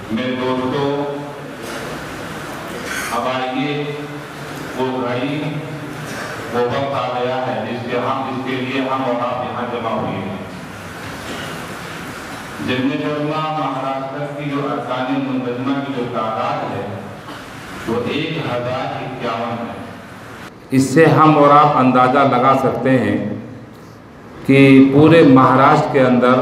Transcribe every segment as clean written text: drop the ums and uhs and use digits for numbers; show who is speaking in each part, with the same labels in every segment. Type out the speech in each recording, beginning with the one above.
Speaker 1: میرے دوستوں، اب آئیے وہ گھڑی، وہ وقت آ گیا ہے جس کے لیے ہم اور آپ یہاں جمع ہوئے ہیں۔ جمعیت علماء مہاراشٹر کی جو ارکان منتظمہ کی جو تعداد ہے وہ 1051 ہے۔ اس سے ہم اور آپ اندازہ لگا سکتے ہیں کہ پورے مہاراشٹر کے اندر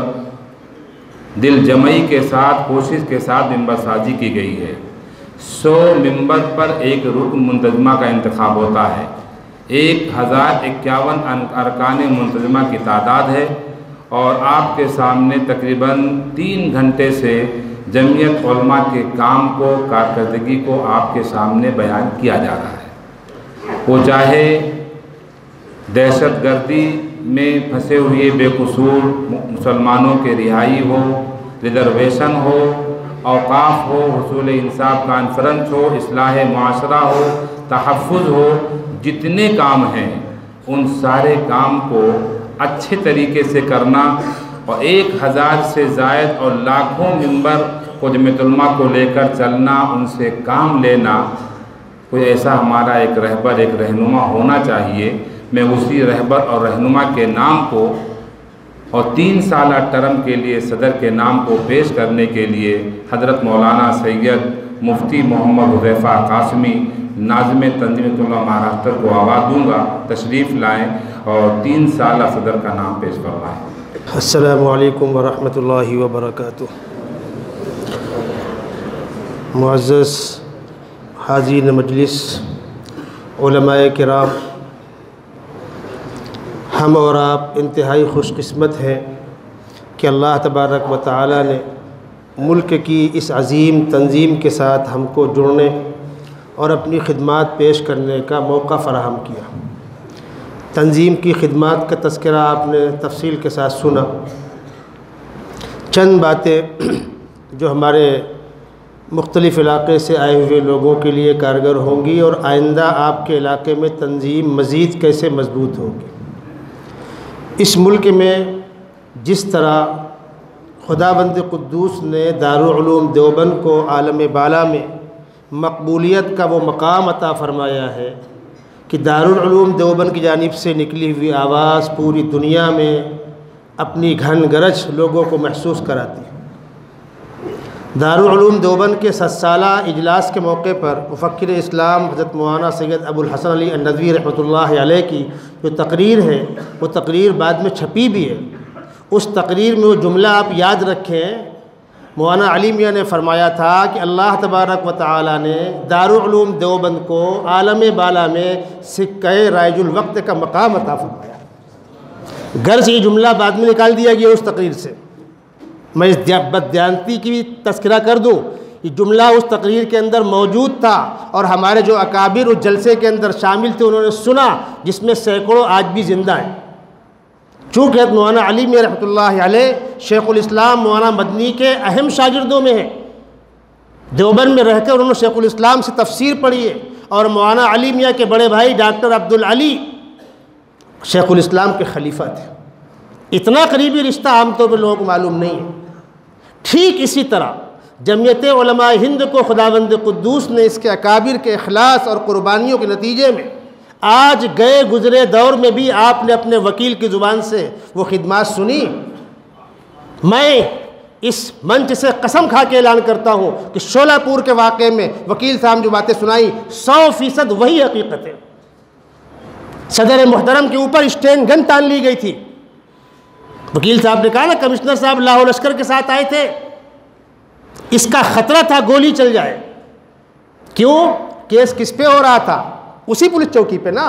Speaker 1: دل جمعی کے ساتھ، کوشش کے ساتھ ممبر سازی کی گئی ہے۔ 100 ممبر پر ایک رکن منتظمہ کا انتخاب ہوتا ہے۔ 1051 ارکان منتظمہ کی تعداد ہے، اور آپ کے سامنے تقریباً 3 گھنٹے سے جمعیت علماء کے کام کو، کارکردگی کو آپ کے سامنے بیان کیا جا رہا ہے۔ وہ چاہے دہشت گردی میں پھنسے ہوئے بے قصور مسلمانوں کے رہائی ہو، ریزرویشن ہو، اوقاف ہو، حصول انصاف کانفرنس ہو، اصلاح معاشرہ ہو، تحفظ ہو، جتنے کام ہیں ان سارے کام کو اچھے طریقے سے کرنا، اور 1000 سے زائد اور لاکھوں ممبر کو جمعیت علماء کو لے کر چلنا، ان سے کام لینا، کوئی ایسا ہمارا ایک رہبر، ایک رہنما ہونا چاہیے۔ میں اسی رہبر اور رہنما کے نام کو اور 3 سالہ ٹرم کے لیے صدر کے نام کو پیش کرنے کے لیے حضرت مولانا سید مفتی محمد حذیفہ قاسمی ناظم تنظیمیت علماء مہاراشٹر کو آواز دوں گا، تشریف لائیں اور 3 سالہ صدر کا نام پیش کروائیں۔
Speaker 2: السلام علیکم ورحمۃ اللہ وبرکاتہ۔ معزز حاضرین مجلس، علماء کرام، ہم اور آپ انتہائی خوش قسمت ہیں کہ اللہ تبارک و تعالی نے ملک کی اس عظیم تنظیم کے ساتھ ہم کو جڑنے اور اپنی خدمات پیش کرنے کا موقع فراہم کیا۔ تنظیم کی خدمات کا تذکرہ آپ نے تفصیل کے ساتھ سنا۔ چند باتیں جو ہمارے مختلف علاقے سے آئے ہوئے لوگوں کے لیے کارگر ہوں گی، اور آئندہ آپ کے علاقے میں تنظیم مزید کیسے مضبوط ہوگی۔ اس ملک میں جس طرح خداوند قدوس نے دارالعلوم دیوبند کو عالم بالا میں مقبولیت کا وہ مقام عطا فرمایا ہے کہ دارالعلوم دیوبند کی جانب سے نکلی ہوئی آواز پوری دنیا میں اپنی گھن گرج لوگوں کو محسوس کراتی ہے۔ دارالعلوم دیوبند کے 7 سالہ اجلاس کے موقع پر مفکر اسلام حضرت مولانا سید ابو الحسن علی الندوی رحمۃ اللہ علیہ کی جو تقریر ہے، وہ تقریر بعد میں چھپی بھی ہے۔ اس تقریر میں وہ جملہ آپ یاد رکھیں، مولانا علی میاں نے فرمایا تھا کہ اللہ تبارک و تعالی نے دارالعلوم دیوبند کو عالم بالا میں سکہ رائج الوقت کا مقام عطا فرمایا۔ غرض یہ جملہ بعد میں نکال دیا گیا اس تقریر سے۔ میں اس بددیانتی کی بھی تذکرہ کر دوں، یہ جملہ اس تقریر کے اندر موجود تھا، اور ہمارے جو اکابر اس جلسے کے اندر شامل تھے انہوں نے سنا، جس میں سینکڑوں آج بھی زندہ ہیں۔ چونکہ مولانا علی میاں رحمۃ اللہ علیہ شیخ الاسلام مولانا مدنی کے اہم شاگردوں میں ہیں۔ دیوبند میں رہ کر انہوں نے شیخ الاسلام سے تفسیر پڑھی ہے، اور مولانا علی میاں کے بڑے بھائی ڈاکٹر عبدالعلی شیخ الاسلام کے خلیفہ تھے۔ اتنا قریبی رشتہ عام طور پر لوگوں کو معلوم نہیں ہے۔ ٹھیک اسی طرح جمعیت علماء ہند کو خداوند قدوس نے اس کے اکابر کے اخلاص اور قربانیوں کے نتیجے میں آج گئے گزرے دور میں بھی آپ نے اپنے وکیل کی زبان سے وہ خدمات سنی۔ میں اس منچ سے قسم کھا کے اعلان کرتا ہوں کہ شولہ پور کے واقعے میں وکیل صاحب جو باتیں سنائی 100% وہی حقیقت ہے۔ صدر محترم کے اوپر اسٹین گن تان لی گئی تھی۔ وکیل صاحب نے کہا نا کمشنر صاحب لاہور لشکر کے ساتھ آئے تھے، اس کا خطرہ تھا گولی چل جائے۔ کیوں؟ کیس کس پہ ہو رہا تھا؟ اسی پولیس چوکی پہ نا۔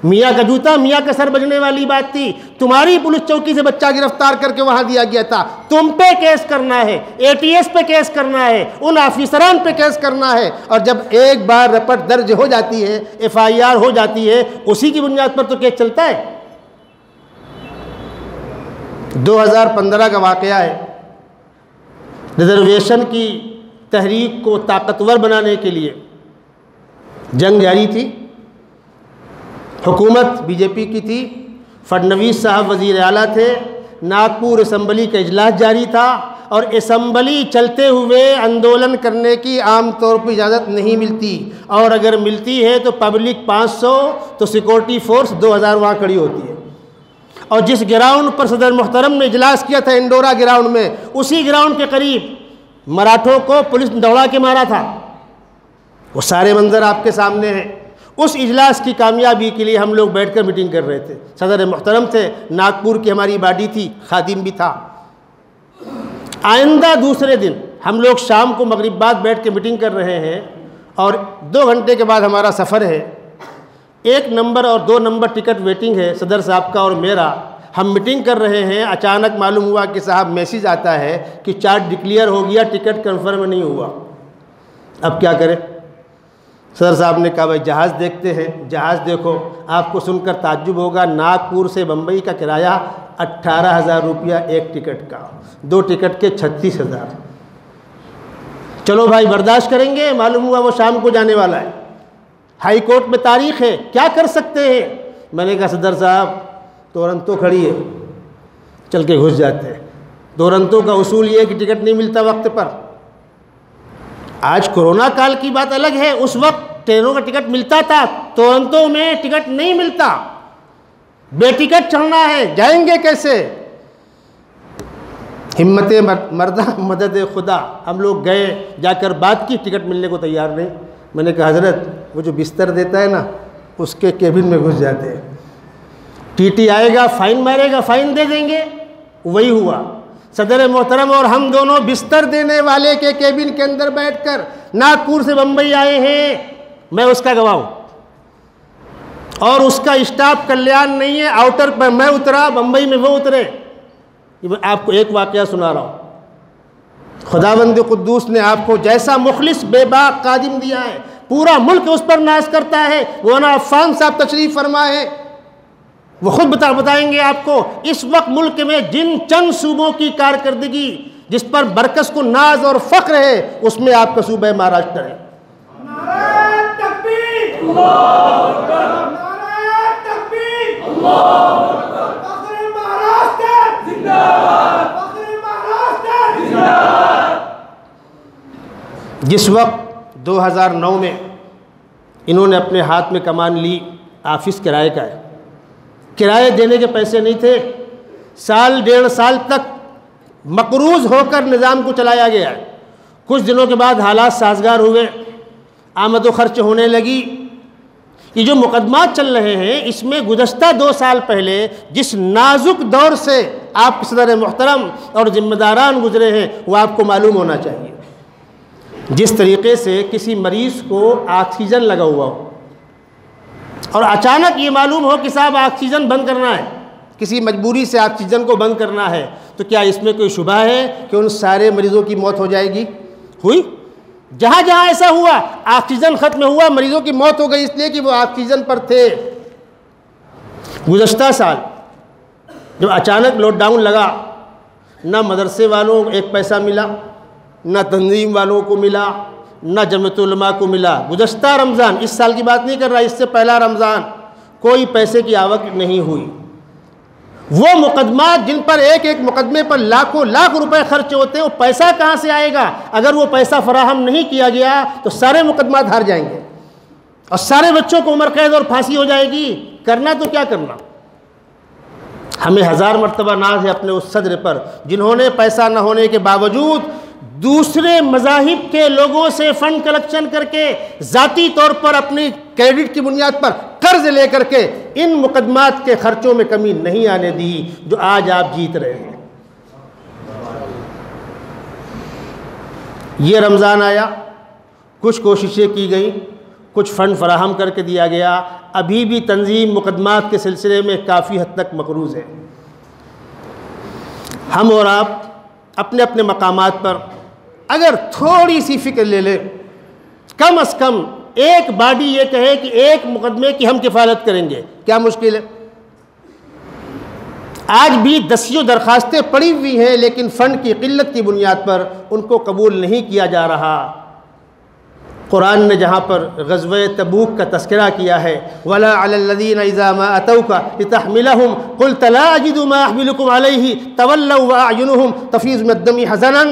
Speaker 2: میاں کا جوتا میاں کا سر بجنے والی بات تھی۔ تمہاری پولیس چوکی سے بچہ گرفتار کر کے وہاں دیا گیا تھا، تم پہ کیس کرنا ہے، اے ٹی ایس پہ کیس کرنا ہے، ان آفیسران پہ کیس کرنا ہے، اور جب ایک بار رپٹ درج ہو جاتی ہے، ایف آئی آر ہو جاتی ہے، اسی کی بنیاد پر تو کیس چلتا ہے۔ 2015 کا واقعہ ہے۔ ریزرویشن کی تحریک کو طاقتور بنانے کے لیے جنگ جاری تھی۔ حکومت بی جے پی کی تھی، فڈنویس صاحب وزیر اعلیٰ تھے، ناگپور اسمبلی کا اجلاس جاری تھا، اور اسمبلی چلتے ہوئے آندولن کرنے کی عام طور پر اجازت نہیں ملتی، اور اگر ملتی ہے تو پبلک 500 تو سیکورٹی فورس 2000 وہاں کھڑی ہوتی ہے۔ اور جس گراؤنڈ پر صدر محترم نے اجلاس کیا تھا انڈورا گراؤنڈ میں، اسی گراؤنڈ کے قریب مراٹھوں کو پولیس نے دوڑا کے مارا تھا۔ وہ سارے منظر آپ کے سامنے ہیں۔ اس اجلاس کی کامیابی کے لیے ہم لوگ بیٹھ کر میٹنگ کر رہے تھے۔ صدر محترم تھے، ناگپور کی ہماری باڈی تھی، خادم بھی تھا۔ آئندہ دوسرے دن ہم لوگ شام کو مغرب بعد بیٹھ کے میٹنگ کر رہے ہیں، اور 2 گھنٹے کے بعد ہمارا سفر ہے۔ 1 نمبر اور 2 نمبر ٹکٹ ویٹنگ ہے، صدر صاحب کا اور میرا۔ ہم میٹنگ کر رہے ہیں، اچانک معلوم ہوا کہ صاحب میسیج آتا ہے کہ چارٹ ڈکلیئر ہو گیا، ٹکٹ کنفرم نہیں ہوا۔ اب کیا کریں؟ صدر صاحب نے کہا بھائی جہاز دیکھتے ہیں۔ جہاز دیکھو، آپ کو سن کر تعجب ہوگا، ناگپور سے بمبئی کا کرایہ 18,000 روپیہ ایک ٹکٹ کا، 2 ٹکٹ کے 36,000۔ چلو بھائی برداشت کریں گے، معلوم ہوا وہ شام کو جانے والا ہے، ہائی کورٹ میں تاریخ ہے، کیا کر سکتے ہیں؟ میں نے کہا صدر صاحب تورنتو کھڑی ہے، چل کے گھس جاتے ہیں۔ تورنتو کا اصول یہ ہے کہ ٹکٹ نہیں ملتا وقت پر۔ آج کرونا کال کی بات الگ ہے، اس وقت ٹرینوں کا ٹکٹ ملتا تھا، تورنتو میں ٹکٹ نہیں ملتا، بے ٹکٹ چلنا ہے، جائیں گے کیسے؟ ہمت مردہ مدد خدا۔ ہم لوگ گئے، جا کر بات کی، ٹکٹ ملنے کو تیار نہیں۔ میں نے کہا حضرت وہ جو بستر دیتا ہے نا، اس کے کیبن میں گھس جاتے ہیں، ٹی ٹی آئے گا فائن مارے گا، فائن دے دیں گے۔ وہی ہوا، صدر محترم اور ہم دونوں بستر دینے والے کے کیبن کے اندر بیٹھ کر ناگپور سے بمبئی آئے ہیں، میں اس کا گواہ ہوں، اور اس کا اسٹاف کلیان نہیں ہے، آؤٹر پر میں اترا، بمبئی میں وہ اترے۔ میں آپ کو ایک واقعہ سنا رہا ہوں۔ خداوند قدوس نے آپ کو جیسا مخلص بے باک خادم دیا ہے، پورا ملک اس پر ناز کرتا ہے۔ مولانا عفان صاحب تشریف فرما ہے، وہ خود بتائیں گے آپ کو، اس وقت ملک میں جن چند صوبوں کی کارکردگی جس پر برکس کو ناز اور فخر ہے، اس میں آپ کا صوبہ مہاراشٹر ہے۔
Speaker 3: نعرہ تکبیر، اللہ اکبر، نعرہ تکبیر، اللہ اکبر، فخر مہاراشٹر زندہ باد، فخر مہاراشٹر زندہ باد۔
Speaker 2: جس وقت 2009 میں انہوں نے اپنے ہاتھ میں کمان لی، آفس کرائے کا ہے، کرائے دینے کے پیسے نہیں تھے، 1.5 سال تک مقروض ہو کر نظام کو چلایا گیا ہے۔ کچھ دنوں کے بعد حالات سازگار ہوئے، آمد و خرچ ہونے لگی۔ یہ جو مقدمات چل رہے ہیں، اس میں گزشتہ 2 سال پہلے جس نازک دور سے آپ کے صدر محترم اور ذمہ داران گزرے ہیں، وہ آپ کو معلوم ہونا چاہیے۔ جس طریقے سے کسی مریض کو آکسیجن لگا ہوا ہو اور اچانک یہ معلوم ہو کہ صاحب آکسیجن بند کرنا ہے، کسی مجبوری سے آکسیجن کو بند کرنا ہے، تو کیا اس میں کوئی شبہ ہے کہ ان سارے مریضوں کی موت ہو جائے گی؟ ہوئی؟ جہاں جہاں ایسا ہوا، آکسیجن ختم ہوا، مریضوں کی موت ہو گئی، اس لیے کہ وہ آکسیجن پر تھے۔ گزشتہ سال جب اچانک لاک ڈاؤن لگا، نہ مدرسے والوں کو 1 پیسہ ملا، نہ تنظیم والوں کو ملا، نہ جمعیت علماء کو ملا۔ گزشتہ رمضان، اس سال کی بات نہیں کر رہا، اس سے پہلا رمضان، کوئی پیسے کی آوک نہیں ہوئی۔ وہ مقدمات جن پر ایک ایک مقدمے پر لاکھوں لاکھ روپے خرچ ہوتے ہیں، وہ پیسہ کہاں سے آئے گا؟ اگر وہ پیسہ فراہم نہیں کیا گیا تو سارے مقدمات ہار جائیں گے اور سارے بچوں کو عمر قید اور پھانسی ہو جائے گی۔ کرنا تو کیا کرنا؟ ہمیں 1000 مرتبہ ناز ہے اپنے اس صدر پر، جنہوں نے پیسہ نہ ہونے کے باوجود دوسرے مذاہب کے لوگوں سے فنڈ کلیکشن کر کے ذاتی طور پر اپنی کریڈٹ کی بنیاد پر قرض لے کر کے ان مقدمات کے خرچوں میں کمی نہیں آنے دی جو آج آپ جیت رہے ہیں۔ یہ رمضان آیا، کچھ کوششیں کی گئیں، کچھ فنڈ فراہم کر کے دیا گیا، ابھی بھی تنظیم مقدمات کے سلسلے میں کافی حد تک مقروض ہے۔ ہم اور آپ اپنے اپنے مقامات پر اگر تھوڑی سی فکر لے لیں، کم از کم ایک باڈی یہ کہے کہ ایک مقدمے کی ہم کفالت کریں گے، کیا مشکل ہے؟ آج بھی 10 درخواستیں پڑی ہوئی ہیں، لیکن فنڈ کی قلت کی بنیاد پر ان کو قبول نہیں کیا جا رہا۔ قرآن نے جہاں پر غزوہ تبوک کا تذکرہ کیا ہے وَلَا عَلَى الَّذِينَ إِذَا مَا أَتَوْكَ لِتَحْمِلَهُمْ قُلْتَ لَا أَجِدُ مَا أَحْمِلُكُمْ عَلَيْهِ تَوَلَّوْا وَأَعْيُنُهُمْ تَفِيضُ مِنَ الدَّمِ حَزَنًا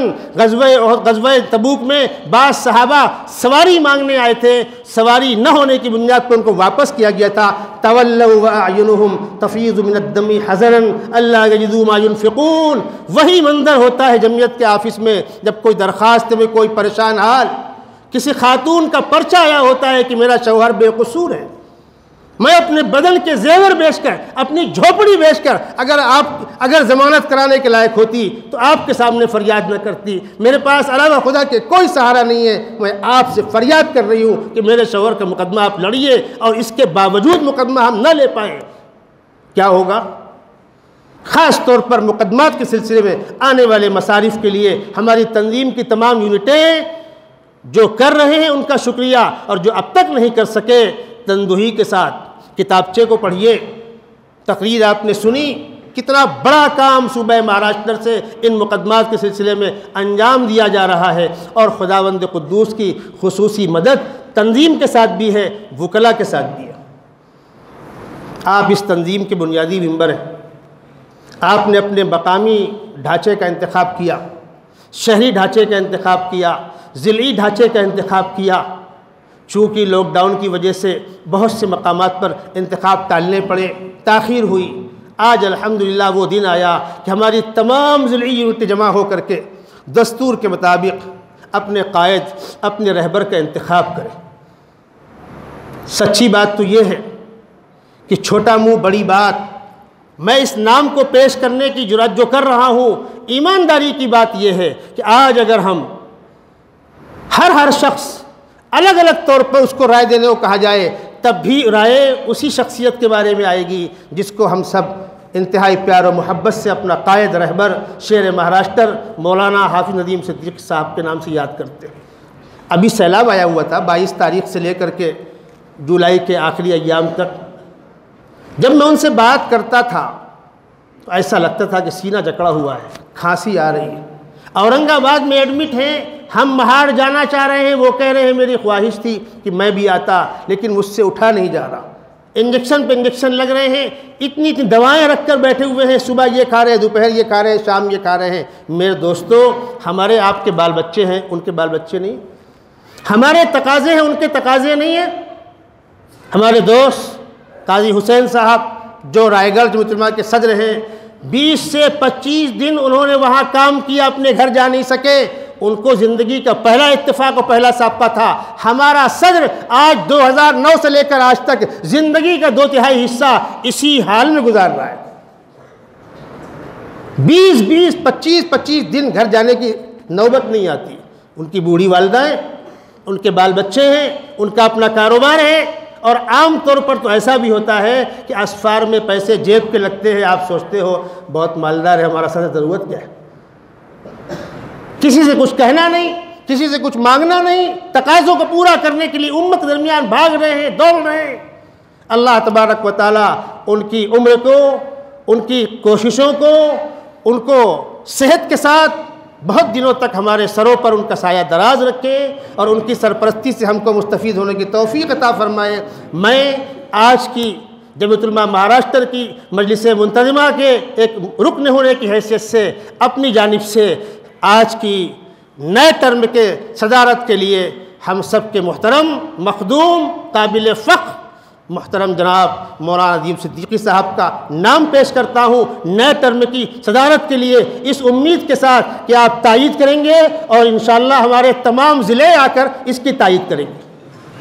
Speaker 2: غزوہ تبوک میں بعض صحابہ سواری مانگنے آئے تھے، سواری نہ ہونے کی بنیاد پر ان کو واپس کیا گیا تھا۔ تَوَلَّوْا وَأَعْيُنُهُمْ تَفِيضُ مِنَ الدَّمِ حَزَنًا أَلَّا يَجِدُوا مَا يُنْفِقُونَ۔ وہی منظر ہوتا ہے جمعیت کے آفس میں جب کوئی درخواست میں کوئی پریشان حال، کسی خاتون کا پرچہ آیا ہوتا ہے کہ میرا شوہر بے قصور ہے، میں اپنے بدن کے زیور بیچ کر، اپنی جھوپڑی بیچ کر اگر ضمانت کرانے کے لائق ہوتی تو آپ کے سامنے فریاد نہ کرتی، میرے پاس علاوہ خدا کے کوئی سہارا نہیں ہے، میں آپ سے فریاد کر رہی ہوں کہ میرے شوہر کا مقدمہ آپ لڑیے، اور اس کے باوجود مقدمہ ہم نہ لے پائیں، کیا ہوگا؟ خاص طور پر مقدمات کے سلسلے میں آنے والے مصارف کے لیے ہماری تنظیم کی تمام یونٹیں جو کر رہے ہیں ان کا شکریہ، اور جو اب تک نہیں کر سکے تندہی کے ساتھ کتابچے کو پڑھیے۔ تقریر آپ نے سنی، کتنا بڑا کام صوبہ مہاراشٹر سے ان مقدمات کے سلسلے میں انجام دیا جا رہا ہے، اور خداوند قدوس کی خصوصی مدد تنظیم کے ساتھ بھی ہے، وکلا کے ساتھ بھی ہے۔ آپ اس تنظیم کے بنیادی ممبر ہیں، آپ نے اپنے مقامی ڈھانچے کا انتخاب کیا، شہری ڈھانچے کا انتخاب کیا، ضلعی ڈھانچے کا انتخاب کیا۔ چونکہ لاک ڈاؤن کی وجہ سے بہت سے مقامات پر انتخاب ٹالنے پڑے، تاخیر ہوئی، آج الحمدللہ وہ دن آیا کہ ہماری تمام ضلعی یونٹ جمع ہو کر کے دستور کے مطابق اپنے قائد، اپنے رہبر کا انتخاب کریں۔ سچی بات تو یہ ہے کہ چھوٹا منہ بڑی بات، میں اس نام کو پیش کرنے کی جرات جو کر رہا ہوں، ایمانداری کی بات یہ ہے کہ آج اگر ہم ہر شخص الگ الگ طور پر اس کو رائے دینے کو کہا جائے، تب بھی رائے اسی شخصیت کے بارے میں آئے گی جس کو ہم سب انتہائی پیار و محبت سے اپنا قائد، رہبر، شیر مہاراشٹر مولانا حافظ ندیم صدیقی صاحب کے نام سے یاد کرتے ہیں۔ ابھی سیلاب آیا ہوا تھا 22 تاریخ سے لے کر کے جولائی کے آخری ایام تک، جب میں ان سے بات کرتا تھا تو ایسا لگتا تھا کہ سینہ جکڑا ہوا ہے، کھانسی آ رہی ہے، اورنگ آباد میں ایڈمٹ ہیں، ہم مہاڑ جانا چاہ رہے ہیں، وہ کہہ رہے ہیں میری خواہش تھی کہ میں بھی آتا لیکن مجھ سے اٹھا نہیں جا رہا، انجیکشن پہ انجیکشن لگ رہے ہیں، اتنی دوائیں رکھ کر بیٹھے ہوئے ہیں، صبح یہ کھا رہے ہیں، دوپہر یہ کھا رہے ہیں، شام یہ کھا رہے ہیں۔ میرے دوستو، ہمارے آپ کے بال بچے ہیں، ان کے بال بچے نہیں، ہمارے تقاضے ہیں، ان کے تقاضے نہیں ہیں۔ ہمارے دوست قاضی حسین صاحب جو رائے گڑھ جمعیت علماء کے صدر ہیں، 20 سے 25 دن انہوں نے وہاں کام کیا، اپنے گھر جا نہیں سکے، ان کو زندگی کا پہلا اتفاق اور پہلا سابقہ تھا۔ ہمارا صدر آج 2009 سے لے کر آج تک زندگی کا 2/3 حصہ اسی حال میں گزار رہا ہے۔ 20 25 دن گھر جانے کی نوبت نہیں آتی۔ ان کی بوڑھی والدہ ہیں، ان کے بال بچے ہیں، ان کا اپنا کاروبار ہے، اور عام طور پر تو ایسا بھی ہوتا ہے کہ اسفار میں پیسے جیب کے لگتے ہیں، آپ سوچتے ہو بہت مالدار ہے ہمارا صدر، ضرورت کیا ہے؟ کسی سے کچھ کہنا نہیں، کسی سے کچھ مانگنا نہیں، تقاضوں کو پورا کرنے کے لیے امت کے درمیان بھاگ رہے ہیں، دوڑ رہے ہیں۔ اللہ تبارک و تعالیٰ ان کی عمر کو، ان کی کوششوں کو، ان کو صحت کے ساتھ بہت دنوں تک ہمارے سروں پر ان کا سایہ دراز رکھے، اور ان کی سرپرستی سے ہم کو مستفید ہونے کی توفیق عطا فرمائے۔ میں آج کی جمعیت علماء مہاراشٹر کی مجلس منتظمہ کے ایک رکن ہونے کی حیثیت سے اپنی جانب سے آج کی نئے ٹرم کے صدارت کے لیے ہم سب کے محترم، مخدوم، قابل فخر محترم جناب مولانا ندیم صدیقی صاحب کا نام پیش کرتا ہوں نئے ٹرم کی صدارت کے لیے، اس امید کے ساتھ کہ آپ تائید کریں گے اور انشاءاللہ ہمارے تمام ضلع آ کر اس کی تائید کریں گے۔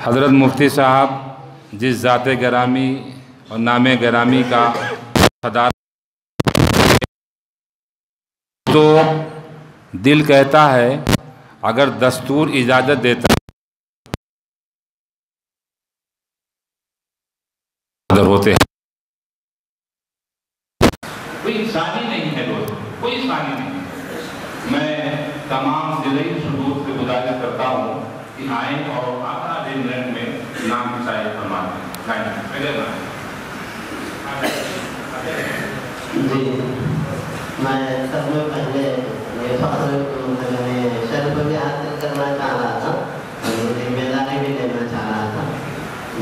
Speaker 1: حضرت مفتی صاحب جس ذات گرامی اور نام گرامی کا صدارت تو دل کہتا ہے اگر دستور اجازت دیتا ہوتے ہیں، کوئی ثانی نہیں ہے دوست، کوئی ثانی نہیں۔ میں تمام ضلعی صدور سے گزارش کرتا ہوں کہ آئیں اور اپنا دن میں نام کی شاید فرمائیں۔
Speaker 4: جی میں سب میں پہلے یہ فخر شرف بھی حاصل کرنا چاہ رہا تھا، مجھے ذمہ داری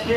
Speaker 5: 6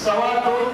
Speaker 5: 2.25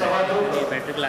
Speaker 5: 2.25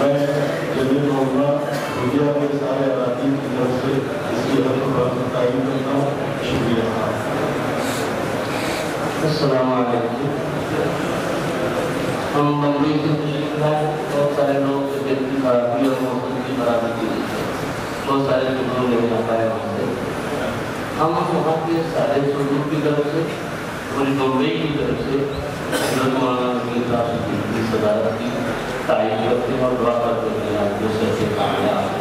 Speaker 6: میں جمعیت علماء انڈیا کے سارے اراکین کی طرف سے اس کی حلف پر تعین کرتا ہوں. شکریہ.
Speaker 4: السلام علیکم. ہم مغربی سے تشریف لائے. بہت سارے لوگ دل کی خرابی اور موسم کی خرابی کی بہت سارے لوگ نہیں آ پائے وہاں سے. ہم وہاں کے سارے سلوک کی طرف سے پوری بمبئی کی طرف سے حضرت مولانا میر راشد کی صدارت کی تعریف کرتے ہیں اور دعا کرتے ہیں آپ جو سچے کامیاب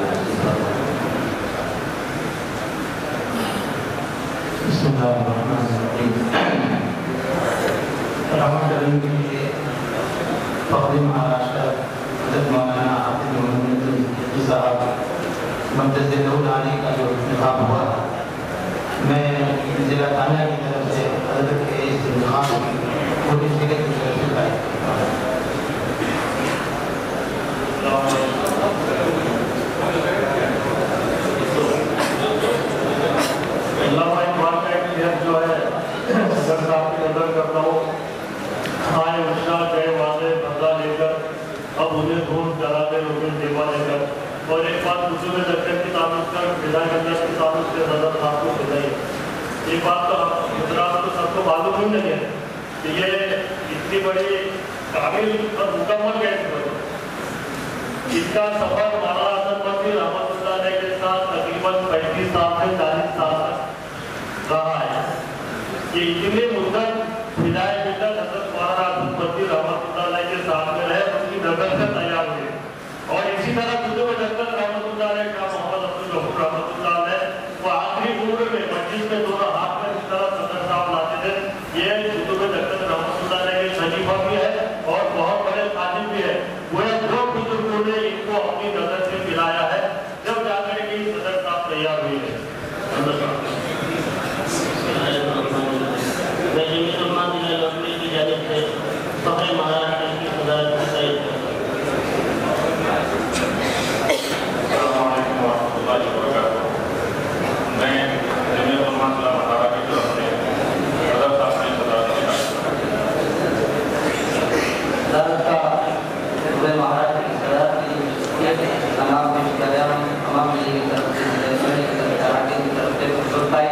Speaker 5: بسم اللہ الرحمن الرحیم. رحمت کریم کے لیے فخر مہاراشٹر حضرت مولانا حافظ محمد صاحب مقدس عالی کا جو انتخاب ہوا، میں ضلع تھانہ کی طرف سے حضرت کے اس انتخاب کی پوری ضلع کی طرف سے تعریف کرتا ہوں.
Speaker 7: علامہ اقبال کا ایک شعر جو ہے صدر صاحب کی نظر کرتا ہوں. آئے عشا گئے واضح بدلا لے کر، اب انہیں ڈھونڈ جلاتے لوگے دیوا لے کر. اور ایک بات رسول دفتر کی تعلق کر فضا کے کی تعلق سے صدر صاحب کو فضائی ہے. یہ بات تو حضرات تو سب کو معلوم ہی نہیں ہے کہ یہ اتنی بڑی کامل اور مکمل کیسے بنے. اس کا سفر مولانا حسن بصری رحمۃ اللہ علیہ کے ساتھ تقریباً 35 سال سے 40 سال تک رہا ہے. کہ اتنی مدت فضائے ملت حضرت مولانا حسن بصری رحمۃ اللہ علیہ کے ساتھ میں رہے، اس کی نظر سے تیار ہوئے. اور اسی طرح کتب جنت رحمۃ اللہ علیہ کا محمد عبد الغفور رحمۃ اللہ علیہ وہ آخری عمر میں مسجد میں دونوں ہاتھ میں اس طرح صدر صاحب لاتے تھے. یہ کتب جنت رحمۃ اللہ علیہ کے خلیفہ بھی ہے اور بہت بڑے خادم بھی ہے. وہ دو بزرگوں نے ان کو اپنی نظر سے ملایا ہے جب جا کر کے صدر صاحب تیار ہوئے ہیں.
Speaker 4: میں جمعیت علماء ضلع لکھنؤ کی جانب سے فخر مہاراشٹر کی صدارت کی تعریف کرتا ہوں.
Speaker 1: السلام علیکم ورحمۃ اللہ وبرکاتہ. میں جمعیت علماء ضلع بٹارہ کی طرف سے صدر صاحب کی صدارت کی
Speaker 4: صدارت کا پورے مہاراشٹر کی صدارت کی تمام پیشکاروں تمام ملی کی طرف سے اراکین کی طرف سے بتائی.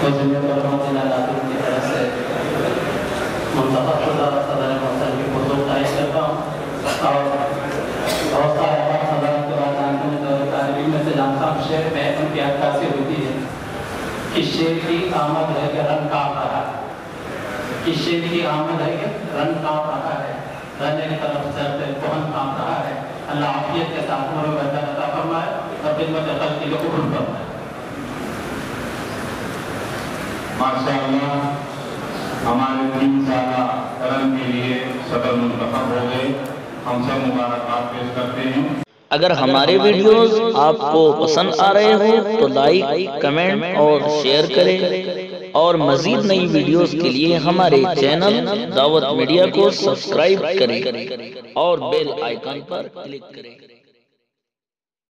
Speaker 4: میں جمعیت علماء ضلع لکھنؤ کی طرف سے منتخب شدہ صدر محترم کی خصوص تعریف کرتا ہوں. اور بہت سارے بات صدارت کے بعد طالب میں سے جانتا ہوں شعر میں ان کی عکاسی ہوتی ہے کہ شعر کی آمد ہے کہ رنگ کاپ رہا ہے. کہ شعر کی آمد ہے کہ رنگ کاپ رہا ہے. رن کی طرف سے کوہن کام رہا ہے. اللہ عافیت کے ساتھ عمر و بہتر عطا فرمائے اور خدمت خلق کے لیے قبول فرمائے.
Speaker 1: ماشاءاللہ ہمارے 3 سالہ کرم کے لیے صدر منتخب ہو گئے. ہم سب مبارکباد پیش کرتے ہیں.
Speaker 8: اگر ہمارے ویڈیوز آپ کو پسند آ رہے ہوں تو لائک، کمنٹ اور شیئر کریں اور مزید نئی ویڈیوز کے لیے ہمارے چینل دعوت میڈیا کو سبسکرائب کریں اور بیل آئیکن پر کلک کریں.